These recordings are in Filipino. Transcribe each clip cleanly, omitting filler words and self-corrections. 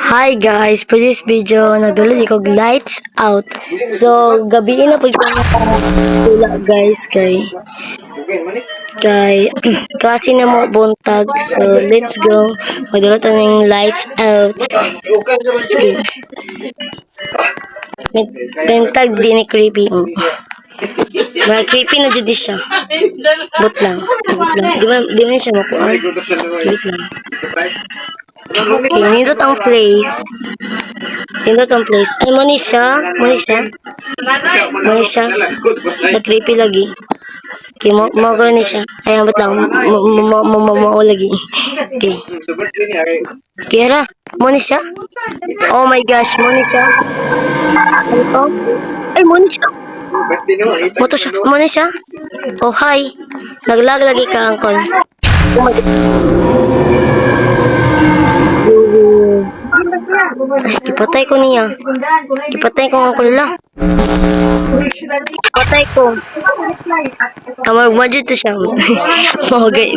Hi guys, for this video, nagdulod ko lights out. So, gabi na po ko tula guys kay klase na mo buntag. So, let's go. Magdulod ng lights out. Bentag di ni creepy. Mga creepy na jud siya. But lang. Di man siya makuha. Wait lang. Okay, nindot ang place. Nindot ang place. Ay, mo ni siya. Na-creepy lagi. Okay, mo ni siya. Ay, ba't lang. Mo lagi. Okay. Kira, mo ni siya. Oh my gosh, mo ni siya. Ito. Ay, mo ni siya. Mo ni siya. Oh, hi. Naglag lagi ka, uncle. Oh my God. Ay, kipatay ko niya. Kipatay ko ang kulila. Kipatay ko. Kamag-budget to siya. Mahagay.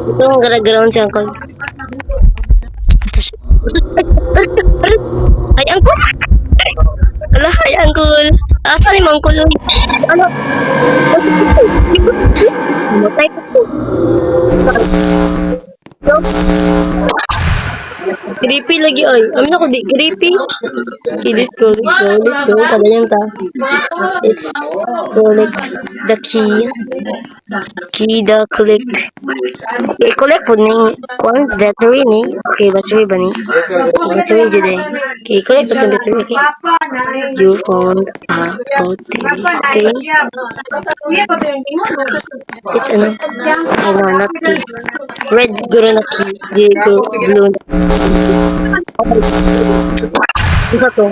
Ito ang gara-garaon si uncle. Ay, uncle! Ala, ay, uncle! Asan yung uncle? Ano? Matay ko. Creepy lagi, oy. Amin ako di creepy. Okay, let's go. Padayon ta. Let's collect the key. Collect. I-collect po ning battery ni. Okay, battery ba ni? Battery jud eh. Okay, collect po itong battery, okay? You found a battery. Okay? It's ano? Oh, not key. Red guro na key. Di blue. Isa to.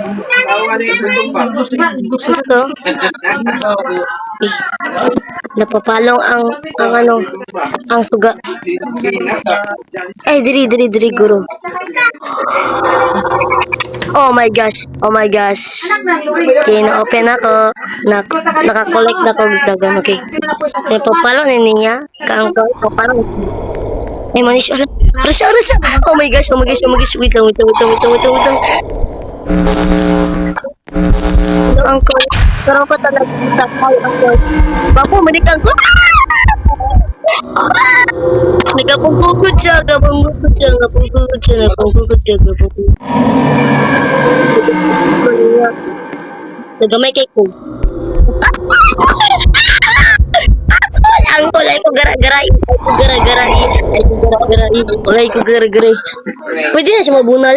Napapalong ang suga. Ay, diri guro. Oh my gosh. Okay, na-open ako. Naka-collect na ko dagan. Okay. Napapalong ni niya. Papalong. Ay, manis. Rasya. Oh my gosh. Wait lang. Uncle. Pero pa talaga sa uncle. Bapo, manikang ko. Nagapungkukod siya. Nagamay kay ko. Angkol, ay ko gara-garai. Pwede na siya mabunal.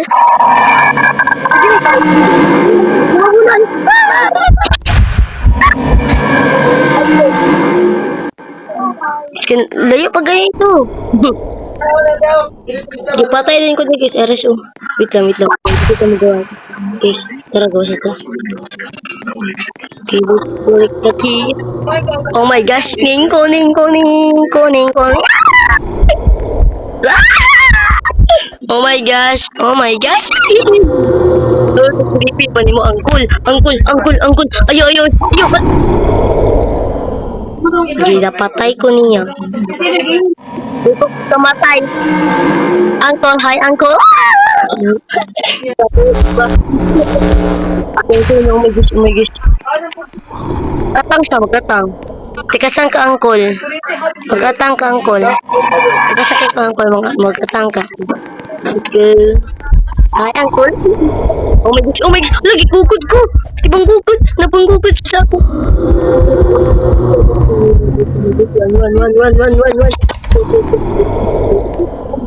Layo pa gaya ito. Ipatay din ko din guys, RSO. Wait lang. Hindi ko magawa. Okay, tara gawa sa ito. Okay, balik na key. Oh my gosh, kuning. Oh my gosh. Creepy pa ni mo, uncle. Ayo. Okay, napatay ko niya. Ito, kamatay. Uncle, hi, uncle. Oh my gosh. Atang siya, mag-atang. Tikasan ka, uncle. Mag-atang ka, uncle. Tikasan ka, uncle. Mag-atang ka. Okay. Hi, uncle. Oh my gosh. Lagi kukod ko. Ibang kukod. Napanggukod siya ako. Run.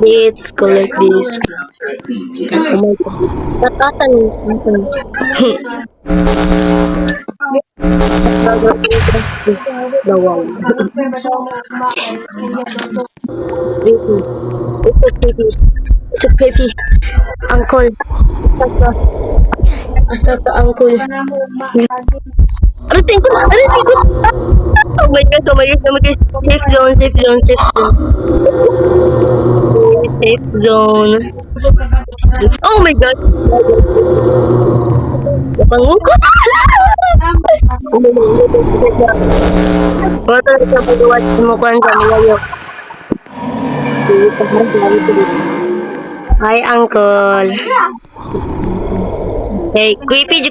Let's collect this. Oh my God. Nakatan. Wow. It's a creepy. Uncle. Asa ka, uncle? Arating ko. Oh my God. Safe zone. Oh my God. Napangukot. Wala ka magawa mo kuan sa malayo. Hi, uncle. Hey, creepy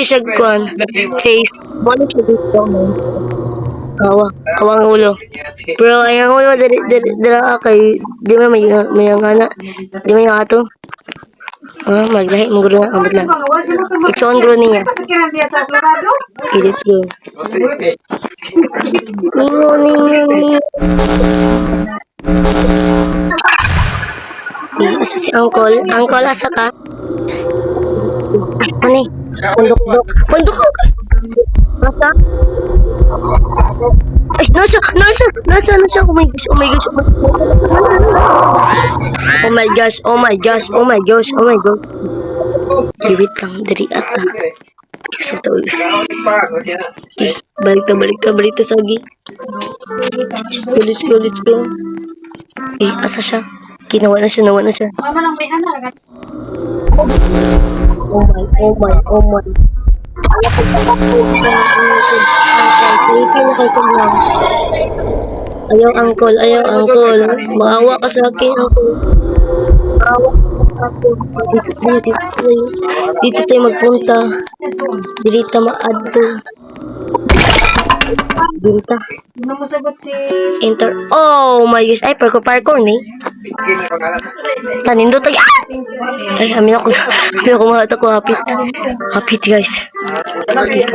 siya kuan. Face. Wala siya dito. Awang ulo. Bro, ayang ulo dira kay di man may ana. Di man yung ato. Maglahi mo guro na ambot lang. It's on guro niya. Okay, let's go. Ningo. Asa si uncle? Uncle, asa ka? Ano eh? Bundok. Nasa? Ay, nasa. Oh my gosh. Oh my gosh. Kiwit lang, dari ata. Sa tao. Okay, balik ta sagi. Let's go. Asa siya? Nawa na siya. Oh my. Ayaw, uncle. Maawa ka sa akin, uncle. Dito tayo magpunta. Dirita maadto. Dirita. Enter. Oh my gosh. Ay, parkour ni. Tanindot lagi. Ay, amin ako mahata ko. Hapit guys. Let's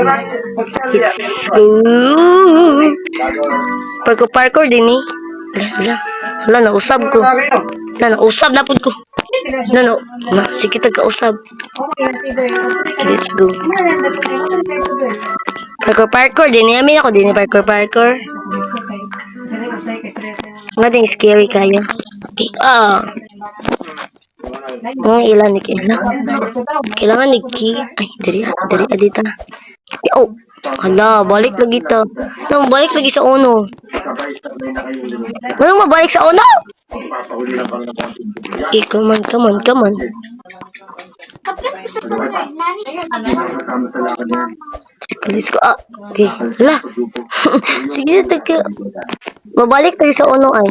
go. Parkour din ni. Hala, nausab ko. Nausab na po ko. Sige taga-usab. Let's go. Parkour din ni. Amin ako din ni parkour. Nga din scary kayo. Okay. Ilan ni Kayla? Kailangan ni Ki. Ay, diri adita. Hala, balik lagi ta. Balik lagi sa uno. Anong mabalik sa uno? Come on. Let's go. Okay. Hala. Sige, mabalik lagi sa uno ay.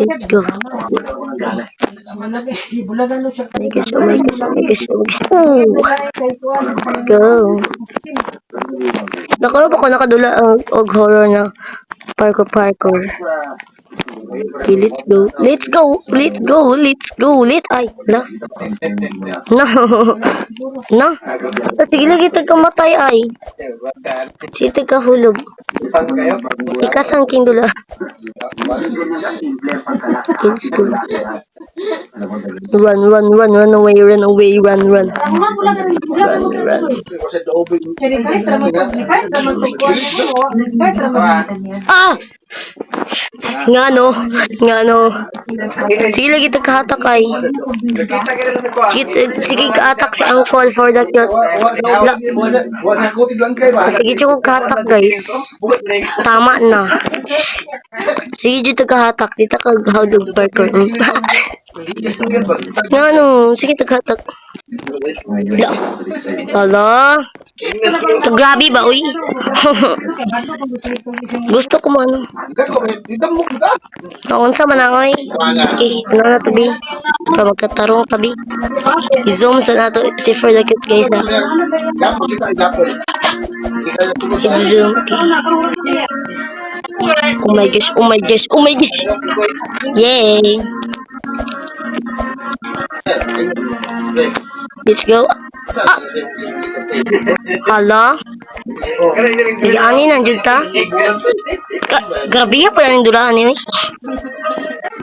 Let's go. Oh my gosh. Let's go. Nakaroon ako nakadula og horror na parkour. Okay, let's go. Ay, la. No. Sige lagi tagkamatay ay. Sige kahulog. Ikasang kindula. Let's go. Run away. Ngano. Sige lagi tagkahatak ay. Sige kaatak si uncle for the cute. Sige chukog kahatak guys. Tama na. Sige dito kahatak. Dito kaghawdog parkour. Ngano. Sige taghatak. Hala. Grabe ba, uy? Gusto ko man. Taon sa manangoy. Ano na to, bi? Para magkatarong pa, bi? I-zoom sa nato si For the Cute, guys, ha? I-zoom. Oh my gosh. Yay! Let's go. Hala? Ani nandiyan ta? Grabe ya pala ng durahan niyo.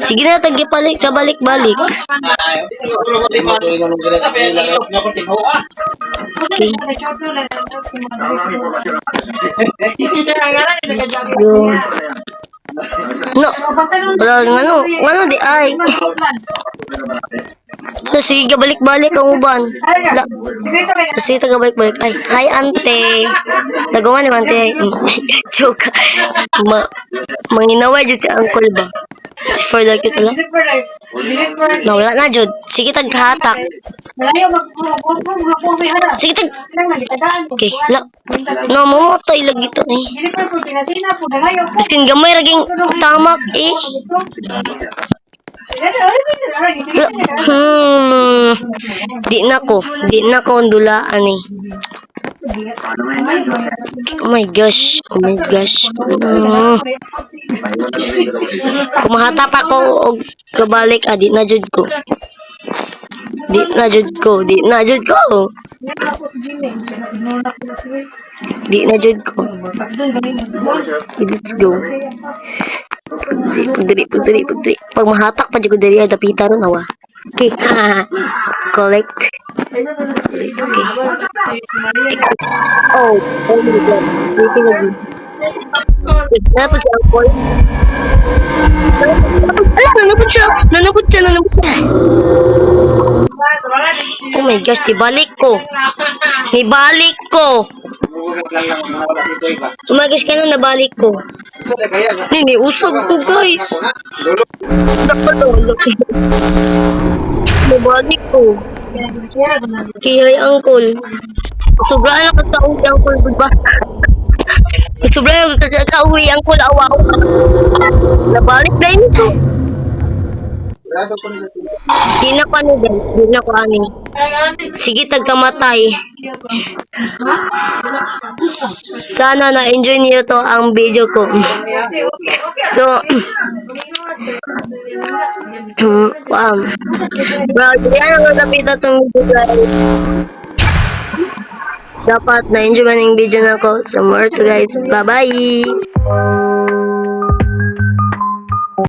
Sige na, tagipalik ka balik-balik. Okay. No. Wala, ngano di ay. Sige, balik-balik ang uban. Sige, balik-balik. Ay, hi, ante. Nagawa ni ante. Joke. Manginaway dyan si uncle ba? Si for the cute lang. Nawala na, Jod. Sige, taghatak. Sige, tag... Okay, la. No, mamatay lagi to eh. Biskin gamay, raging tamak eh. Hmm. Di na ko dulaan eh. Oh my gosh. Oh my gosh. Kumahatap ako og kabalik di na jud ko. Di na jud ko. Di na jud ko. Let's go. Pagdiri. Pag mahatak pa jud ko diri dapita ron awa. Okay. Collect. Okay. Oh my god. Waiting lagi. Nanapod si Uncle. Nanapod siya. Oh my gosh, nibalik ko. Umagis ka na, nabalik ko. Nini, usap ko guys. Nabalik ko. Kaya Uncle. Sobrang na kagkauwi Uncle, diba? Sobrang kagkauwi Uncle, awa. Nabalik na yun ito. Di na ko ani. Sige, tagkamatay. Sana na-enjoy niyo to ang video ko. So, bro, yan ang napita itong video guys. Dapat na-enjoy man yung video na ko. So, more to guys. Bye-bye!